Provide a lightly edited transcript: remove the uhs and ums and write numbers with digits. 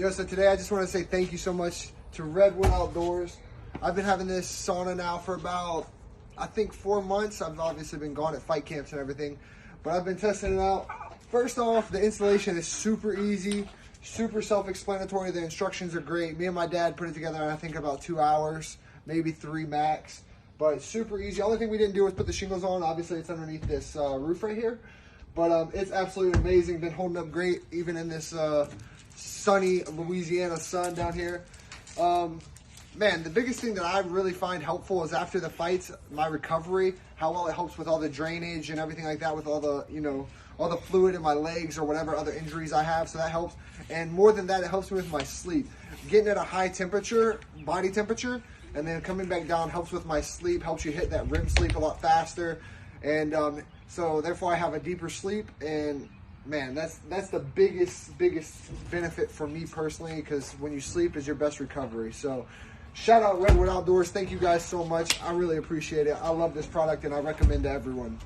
So today I just want to say thank you so much to Redwood Outdoors. I've been having this sauna now for about, I think, 4 months. I've obviously been gone at fight camps and everything, but I've been testing it out. First off, the installation is super easy, super self-explanatory. The instructions are great. Me and my dad put it together in, I think, about 2 hours, maybe 3 max, but super easy. Only thing we didn't do was put the shingles on. Obviously, it's underneath this roof right here, but it's absolutely amazing. Been holding up great, even in this sunny Louisiana sun down here. Man, the biggest thing that I really find helpful is after the fights, my recovery, how well it helps with all the drainage and everything like that, with all the, all the fluid in my legs or whatever other injuries I have. So that helps. And more than that, it helps me with my sleep. Getting at a high temperature, body temperature, and then coming back down helps with my sleep, helps you hit that REM sleep a lot faster. And so therefore I have a deeper sleep. And man, that's the biggest benefit for me personally, because when you sleep is your best recovery. So shout out Redwood Outdoors. Thank you guys so much. I really appreciate it. I love this product and I recommend to everyone.